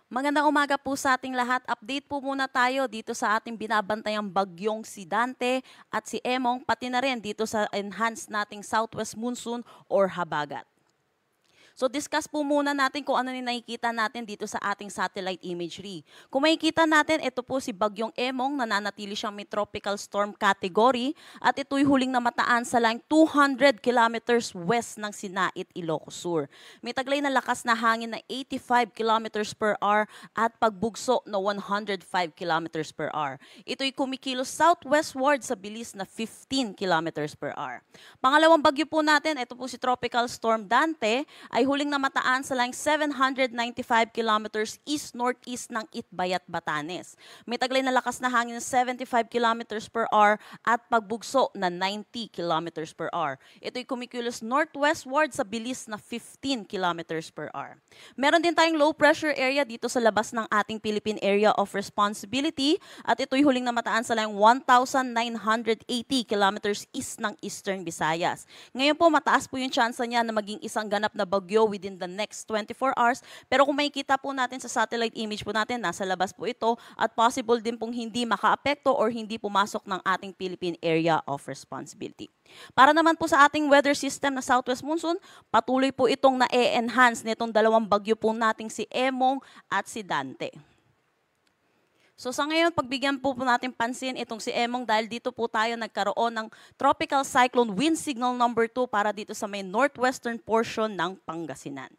Magandang umaga po sa ating lahat. Update po muna tayo dito sa ating binabantayang bagyong si Dante at si Emong, pati na rin dito sa enhanced nating southwest monsoon or habagat. So discuss po muna natin kung ano yung nakikita natin dito sa ating satellite imagery. Kung makikita natin, ito po si Bagyong Emong, nananatili siyang may tropical storm category at ito'y huling namataan sa line 200 kilometers west ng Sinait, Ilocos Sur. May taglay na lakas na hangin na 85 kilometers per hour at pagbugso na 105 kilometers per hour. Ito'y kumikilos southwestward sa bilis na 15 kilometers per hour. Pangalawang bagyo po natin, ito po si Tropical Storm Dante, ay huling namataan sa line 795 kilometers east-northeast ng Itbayat, Batanes. May taglay na lakas na hangin ng 75 kilometers per hour at pagbugso na 90 kilometers per hour. Ito'y kumikilos northwestward sa bilis na 15 kilometers per hour. Meron din tayong low pressure area dito sa labas ng ating Philippine Area of Responsibility at ito'y huling namataan sa line 1,980 kilometers east ng Eastern Visayas. Ngayon po, mataas po yung chance niya na maging isang ganap na bagyo within the next 24 hours. Pero kung makikita po natin sa satellite image po natin, nasa labas po ito at possible din pong hindi makaapekto or hindi pumasok ng ating Philippine Area of Responsibility. Para naman po sa ating weather system na southwest monsoon, patuloy po itong na-enhance nitong dalawang bagyo po nating si Emong at si Dante. So sa ngayon, pagbigyan po natin pansin itong si Emong dahil dito po tayo nagkaroon ng Tropical Cyclone Wind Signal number 2 para dito sa may northwestern portion ng Pangasinan.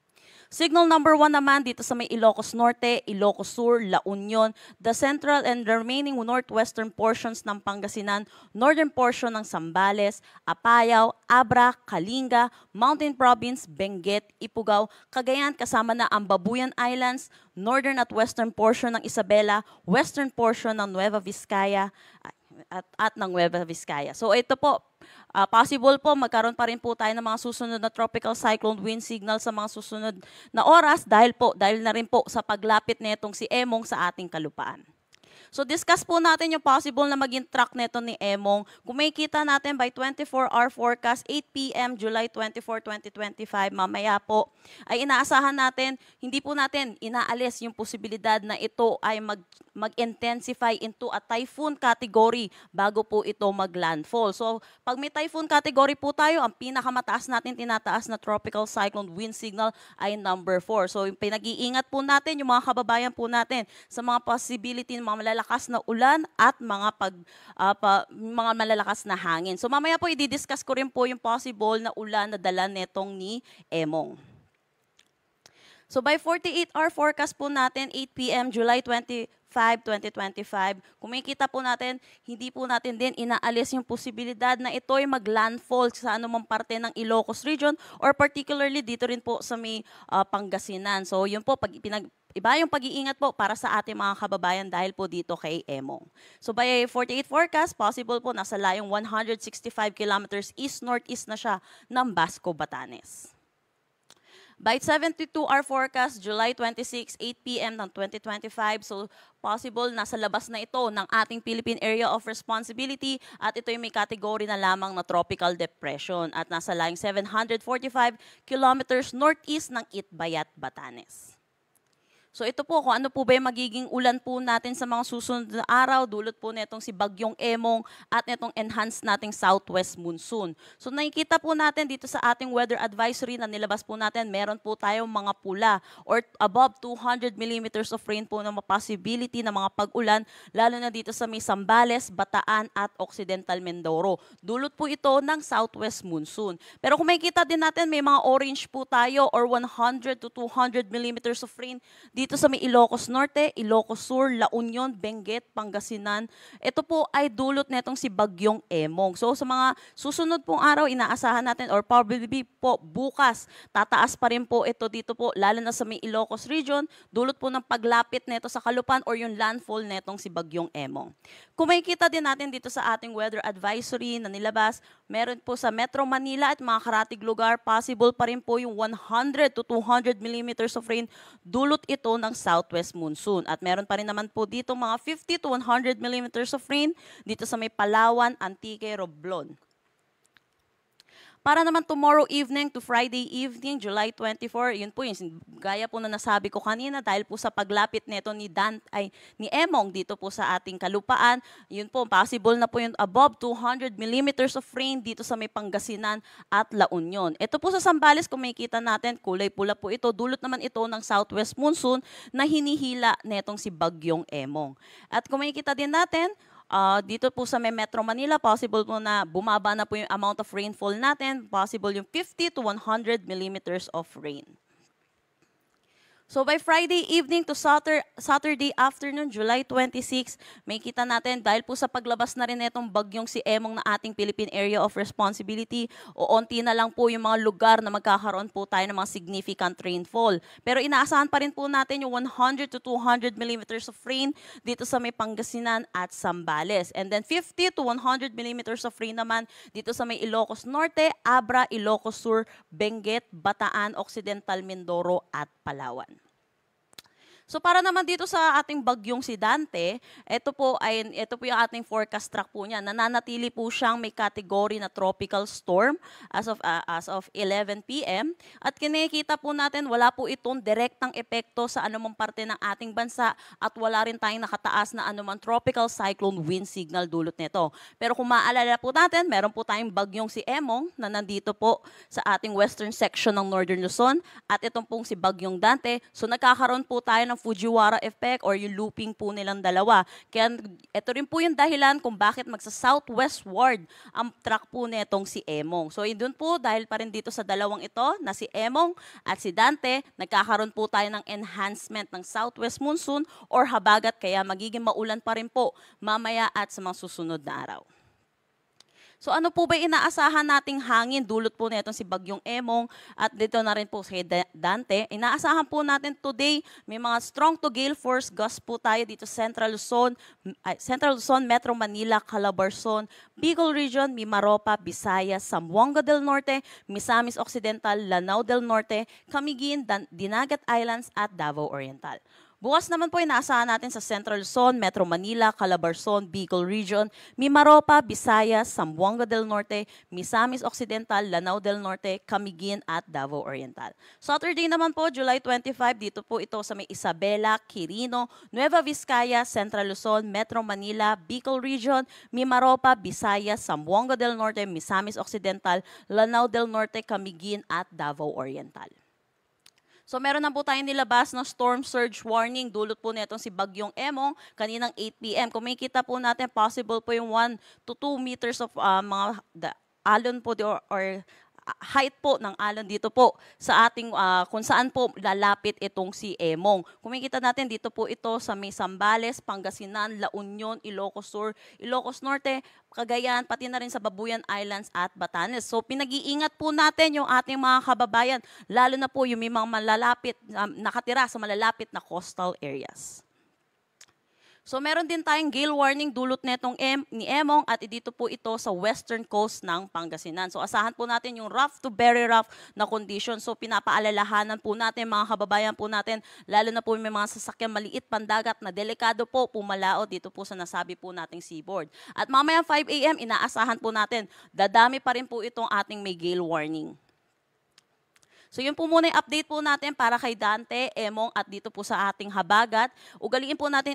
Signal number 1 naman dito sa may Ilocos Norte, Ilocos Sur, La Union, the central and the remaining northwestern portions ng Pangasinan, northern portion ng Zambales, Apayao, Abra, Kalinga, Mountain Province, Benguet, Ifugao, Cagayan kasama na ang Babuyan Islands, northern at western portion ng Isabela, western portion ng Nueva Vizcaya, at ng Nueva Vizcaya. So ito po, possible po magkaroon pa rin po tayo ng mga susunod na tropical cyclone wind signal sa mga susunod na oras dahil na rin po sa paglapit nitong si Emong sa ating kalupaan. So discuss po natin yung possible na maging track nito ni Emong. Kung makikita natin by 24-hour forecast, 8 p.m. July 24, 2025, mamaya po, ay inaasahan natin, hindi po natin inaalis yung posibilidad na ito ay mag-intensify into a typhoon category bago po ito mag-landfall. So pag may typhoon category po tayo, ang pinakamataas natin tinataas na tropical cyclone wind signal ay number 4. So yung pinag-iingat po natin, yung mga kababayan po natin sa mga possibility ng mga malalakas na ulan at mga malalakas na hangin. So mamaya po i-discuss ko rin po yung possible na ulan na dala netong ni Emong. So by 48-hour forecast po natin, 8 p.m. July 25, 2025, kung makikita po natin, hindi po natin din inaalis yung posibilidad na ito ay mag-landfall sa anumang parte ng Ilocos region or particularly dito rin po sa may Pangasinan. So yun po, iba yung pag-iingat po para sa ating mga kababayan dahil po dito kay Emong. So by 48 forecast, possible po nasa layong 165 kilometers east-northeast na siya ng Basco, Batanes. By 72-hour forecast, July 26, 8 p.m. ng 2025, so possible nasa labas na ito ng ating Philippine Area of Responsibility at ito yung may kategory na lamang na tropical depression at nasa layong 745 kilometers northeast ng Itbayat, Batanes. So ito po, kung ano po ba yung magiging ulan po natin sa mga susunod na araw, dulot po netong si Bagyong Emong at netong enhanced nating southwest monsoon. So nakikita po natin dito sa ating weather advisory na nilabas po natin, meron po tayong mga pula or above 200 millimeters of rain po na possibility ng mga pag-ulan, lalo na dito sa may Zambales, Bataan at Occidental Mindoro. Dulot po ito ng southwest monsoon. Pero kung makikita din natin, may mga orange po tayo or 100 to 200 millimeters of rain dito sa may Ilocos Norte, Ilocos Sur, La Union, Benguet, Pangasinan. Ito po ay dulot netong si Bagyong Emong. So sa mga susunod pong araw, inaasahan natin or probably po bukas, tataas pa rin po ito dito po, lalo na sa may Ilocos region, dulot po ng paglapit neto sa Kalupan or yung landfall netong si Bagyong Emong. Kung makikita din natin dito sa ating weather advisory na nilabas, meron po sa Metro Manila at mga karatig lugar, possible pa rin po yung 100 to 200 millimeters of rain, dulot ito ng southwest monsoon. At meron pa rin naman po dito mga 50 to 100 millimeters of rain dito sa may Palawan, Antique, Romblon. Para naman tomorrow evening to Friday evening, July 24, yun po yung gaya po na nasabi ko kanina dahil po sa paglapit nito ni Emong dito po sa ating kalupaan, yun po, possible na po yung above 200 millimeters of rain dito sa may Pangasinan at La Union. Ito po sa Zambales, kung makikita natin, kulay pula po ito, dulot naman ito ng southwest monsoon na hinihila netong si Bagyong Emong. At kung makikita din natin, dito po sa may Metro Manila, possible po na bumaba na po yung amount of rainfall natin, possible yung 50 to 100 millimeters of rain. So by Friday evening to Saturday afternoon, July 26, may kita natin dahil po sa paglabas na rin itong bagyong si Emong na ating Philippine Area of Responsibility, o onti na lang po yung mga lugar na magkakaroon po tayo ng mga significant rainfall. Pero inaasahan pa rin po natin yung 100 to 200 millimeters of rain dito sa may Pangasinan at Zambales. And then 50 to 100 millimeters of rain naman dito sa may Ilocos Norte, Abra, Ilocos Sur, Benguet, Bataan, Occidental Mindoro at Palawan. So para naman dito sa ating bagyong si Dante, ito po yung ating forecast track po niya. Nananatili po siyang may category na tropical storm as of 11 p.m. At kinikita po natin wala po itong direktang epekto sa anumang parte ng ating bansa at wala rin tayong nakataas na anumang tropical cyclone wind signal dulot nito. Pero kung maalala po natin, meron po tayong bagyong si Emong na nandito po sa ating western section ng Northern Luzon at itong pong si bagyong Dante. So nagkakaroon po tayo ng Fujiwara effect or yung looping po nilang dalawa. Kaya ito rin po yung dahilan kung bakit magsa-southwestward ang track po netong si Emong. So doon po, dahil pa rin dito sa dalawang ito na si Emong at si Dante, nagkakaroon po tayo ng enhancement ng southwest monsoon or habagat, kaya magiging maulan pa rin po mamaya at sa mga susunod na araw. So ano po ba inaasahan nating hangin dulot po nitong si Bagyong Emong at dito na rin po si Dante. Inaasahan po natin today may mga strong to gale force gusts po tayo dito Central Luzon, Metro Manila, Calabarzon, Bicol Region, Mimaropa, Visayas, Zamboanga del Norte, Misamis Occidental, Lanao del Norte, Camiguin, Dinagat Islands at Davao Oriental. Bukas naman po inaasahan natin sa Central Luzon, Metro Manila, Calabarzon, Bicol Region, Mimaropa, Visayas, Zamboanga del Norte, Misamis Occidental, Lanao del Norte, Camiguin at Davao Oriental. Saturday naman po, July 25, dito po ito sa may Isabela, Quirino, Nueva Vizcaya, Central Luzon, Metro Manila, Bicol Region, Mimaropa, Visayas, Zamboanga del Norte, Misamis Occidental, Lanao del Norte, Camiguin at Davao Oriental. So meron na po tayong nilabas ng storm surge warning dulot po nitong si Bagyong Emong kaninang 8 p.m. Kung makikita po natin, possible po yung 1 to 2 meters of alon po or height po ng alon dito po sa ating kung saan po lalapit itong si Emong. Kung makikita natin dito po ito sa may Zambales, Pangasinan, La Union, Ilocos Sur, Ilocos Norte, Cagayan, pati na rin sa Babuyan Islands at Batanes. So pinag-iingat po natin yung ating mga kababayan, lalo na po yung may mga malalapit, nakatira sa malalapit na coastal areas. So meron din tayong gale warning dulot netong ni Emong at dito po ito sa western coast ng Pangasinan. So asahan po natin yung rough to very rough na condition. So pinapaalalahanan po natin mga kababayan po natin, lalo na po may mga sasakyang maliit pandagat na delikado po pumalao dito po sa nasabi po nating seaboard. At mamaya 5 a.m. inaasahan po natin, dadami pa rin po itong ating may gale warning. So yun po muna yung update po natin para kay Dante, Emong at dito po sa ating habagat. Ugaliin po natin